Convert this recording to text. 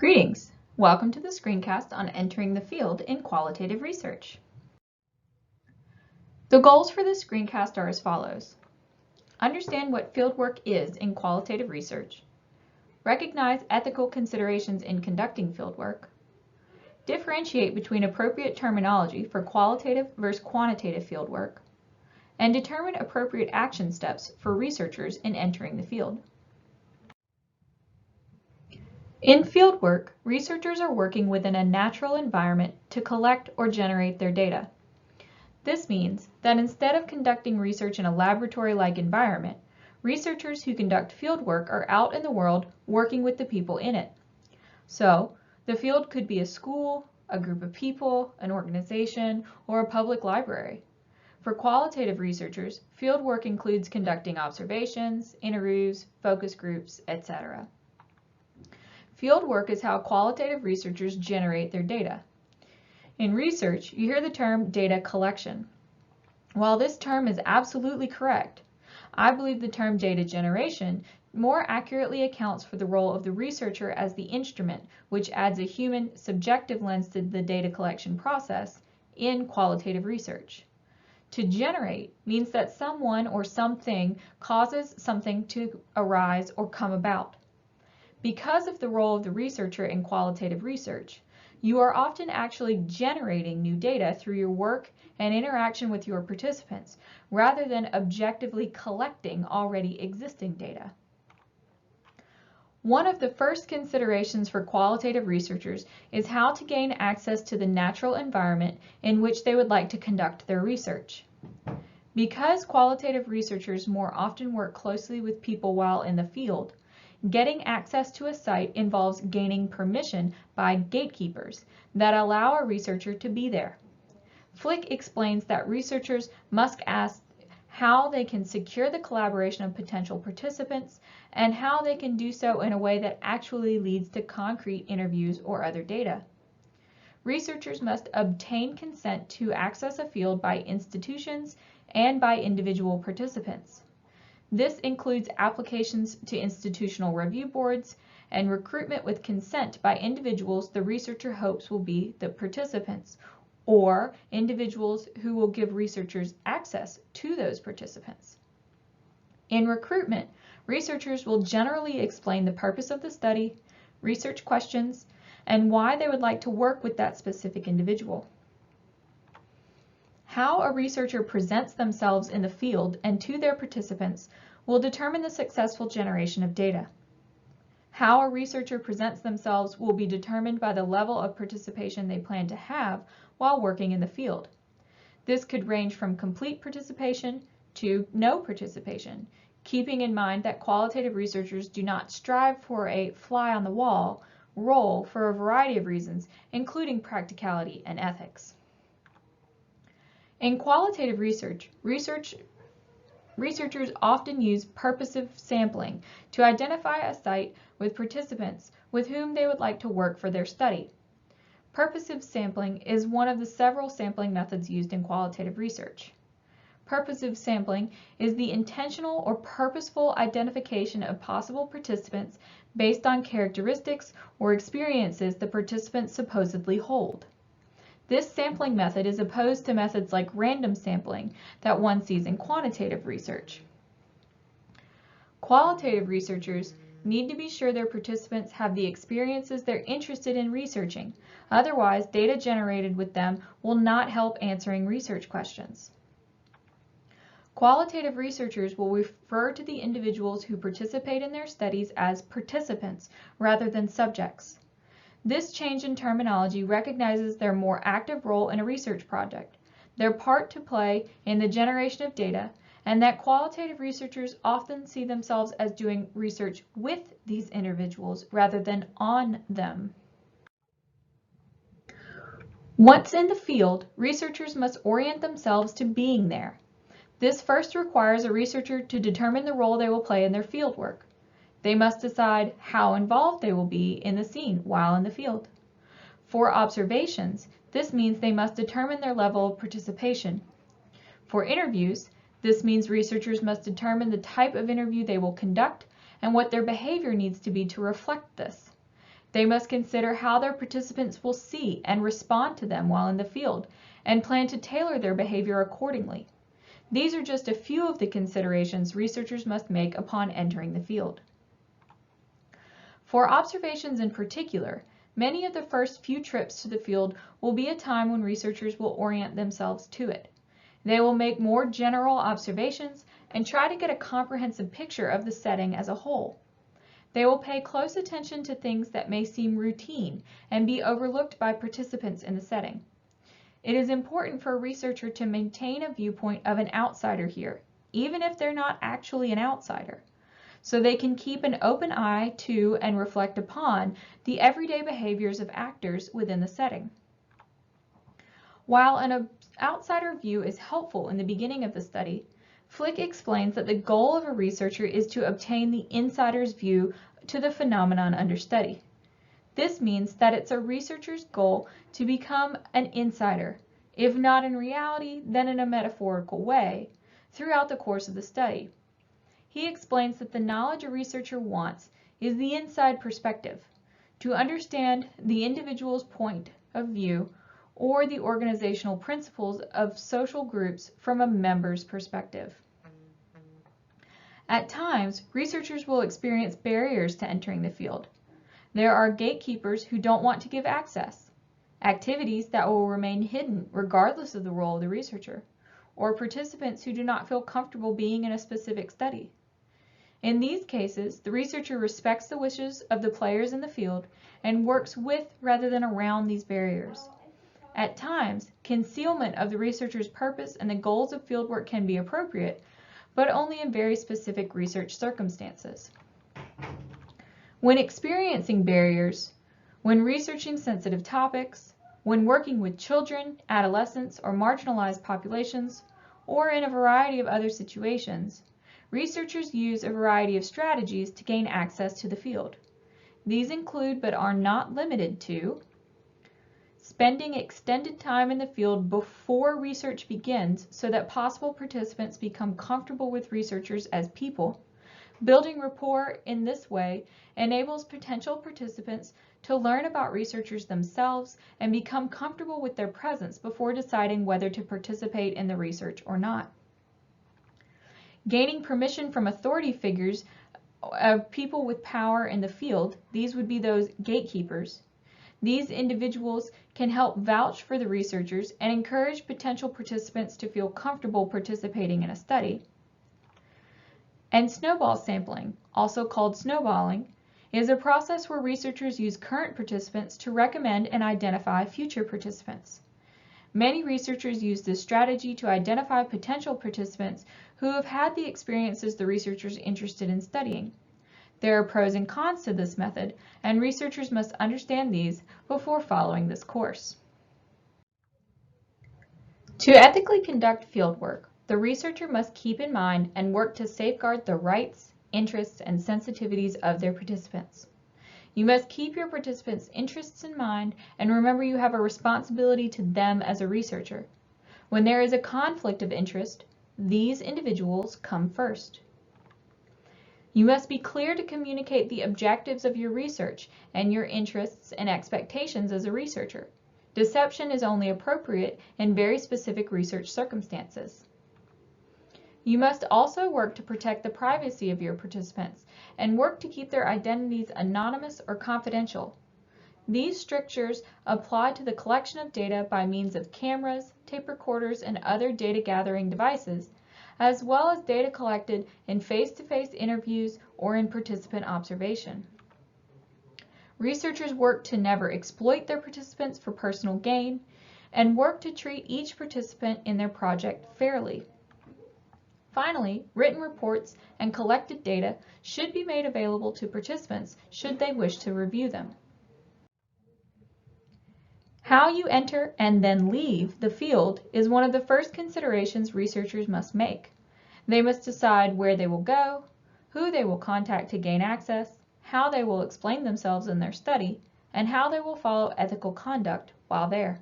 Greetings! Welcome to the screencast on entering the field in qualitative research. The goals for this screencast are as follows. Understand what fieldwork is in qualitative research. Recognize ethical considerations in conducting fieldwork. Differentiate between appropriate terminology for qualitative versus quantitative fieldwork. And determine appropriate action steps for researchers in entering the field. In fieldwork, researchers are working within a natural environment to collect or generate their data. This means that instead of conducting research in a laboratory-like environment, researchers who conduct fieldwork are out in the world working with the people in it. So, the field could be a school, a group of people, an organization, or a public library. For qualitative researchers, fieldwork includes conducting observations, interviews, focus groups, etc. Fieldwork is how qualitative researchers generate their data. In research, you hear the term data collection. While this term is absolutely correct, I believe the term data generation more accurately accounts for the role of the researcher as the instrument, which adds a human, subjective lens to the data collection process in qualitative research. To generate means that someone or something causes something to arise or come about. Because of the role of the researcher in qualitative research, you are often actually generating new data through your work and interaction with your participants, rather than objectively collecting already existing data. One of the first considerations for qualitative researchers is how to gain access to the natural environment in which they would like to conduct their research. Because qualitative researchers more often work closely with people while in the field, getting access to a site involves gaining permission by gatekeepers that allow a researcher to be there. Flick explains that researchers must ask how they can secure the collaboration of potential participants and how they can do so in a way that actually leads to concrete interviews or other data. Researchers must obtain consent to access a field by institutions and by individual participants. This includes applications to institutional review boards and recruitment with consent by individuals the researcher hopes will be the participants, or individuals who will give researchers access to those participants. In recruitment, researchers will generally explain the purpose of the study, research questions, and why they would like to work with that specific individual. How a researcher presents themselves in the field and to their participants will determine the successful generation of data. How a researcher presents themselves will be determined by the level of participation they plan to have while working in the field. This could range from complete participation to no participation, keeping in mind that qualitative researchers do not strive for a fly-on-the-wall role for a variety of reasons, including practicality and ethics. In qualitative research, researchers often use purposive sampling to identify a site with participants with whom they would like to work for their study. Purposive sampling is one of the several sampling methods used in qualitative research. Purposive sampling is the intentional or purposeful identification of possible participants based on characteristics or experiences the participants supposedly hold. This sampling method is opposed to methods like random sampling that one sees in quantitative research. Qualitative researchers need to be sure their participants have the experiences they're interested in researching. Otherwise, data generated with them will not help answering research questions. Qualitative researchers will refer to the individuals who participate in their studies as participants rather than subjects. This change in terminology recognizes their more active role in a research project, their part to play in the generation of data, and that qualitative researchers often see themselves as doing research with these individuals rather than on them. Once in the field, researchers must orient themselves to being there. This first requires a researcher to determine the role they will play in their fieldwork. They must decide how involved they will be in the scene while in the field. For observations, this means they must determine their level of participation. For interviews, this means researchers must determine the type of interview they will conduct and what their behavior needs to be to reflect this. They must consider how their participants will see and respond to them while in the field, and plan to tailor their behavior accordingly. These are just a few of the considerations researchers must make upon entering the field. For observations in particular, many of the first few trips to the field will be a time when researchers will orient themselves to it. They will make more general observations and try to get a comprehensive picture of the setting as a whole. They will pay close attention to things that may seem routine and be overlooked by participants in the setting. It is important for a researcher to maintain a viewpoint of an outsider here, even if they're not actually an outsider, so they can keep an open eye to and reflect upon the everyday behaviors of actors within the setting. While an outsider view is helpful in the beginning of the study, Flick explains that the goal of a researcher is to obtain the insider's view to the phenomenon under study. This means that it's a researcher's goal to become an insider, if not in reality, then in a metaphorical way, throughout the course of the study. He explains that the knowledge a researcher wants is the inside perspective, to understand the individual's point of view or the organizational principles of social groups from a member's perspective. At times, researchers will experience barriers to entering the field. There are gatekeepers who don't want to give access, activities that will remain hidden regardless of the role of the researcher, or participants who do not feel comfortable being in a specific study. In these cases, the researcher respects the wishes of the players in the field and works with rather than around these barriers. At times, concealment of the researcher's purpose and the goals of fieldwork can be appropriate, but only in very specific research circumstances. When experiencing barriers, when researching sensitive topics, when working with children, adolescents, or marginalized populations, or in a variety of other situations, researchers use a variety of strategies to gain access to the field. These include, but are not limited to, spending extended time in the field before research begins so that possible participants become comfortable with researchers as people. Building rapport in this way enables potential participants to learn about researchers themselves and become comfortable with their presence before deciding whether to participate in the research or not. Gaining permission from authority figures of people with power in the field, these would be those gatekeepers. These individuals can help vouch for the researchers and encourage potential participants to feel comfortable participating in a study. And snowball sampling, also called snowballing, is a process where researchers use current participants to recommend and identify future participants. Many researchers use this strategy to identify potential participants who have had the experiences the researchers are interested in studying. There are pros and cons to this method, and researchers must understand these before following this course. To ethically conduct fieldwork, the researcher must keep in mind and work to safeguard the rights, interests, and sensitivities of their participants. You must keep your participants' interests in mind and remember you have a responsibility to them as a researcher. When there is a conflict of interest, these individuals come first. You must be clear to communicate the objectives of your research and your interests and expectations as a researcher. Deception is only appropriate in very specific research circumstances. You must also work to protect the privacy of your participants and work to keep their identities anonymous or confidential. These strictures apply to the collection of data by means of cameras, tape recorders, and other data gathering devices, as well as data collected in face-to-face interviews or in participant observation. Researchers work to never exploit their participants for personal gain and work to treat each participant in their project fairly. Finally, written reports and collected data should be made available to participants should they wish to review them. How you enter and then leave the field is one of the first considerations researchers must make. They must decide where they will go, who they will contact to gain access, how they will explain themselves in their study, and how they will follow ethical conduct while there.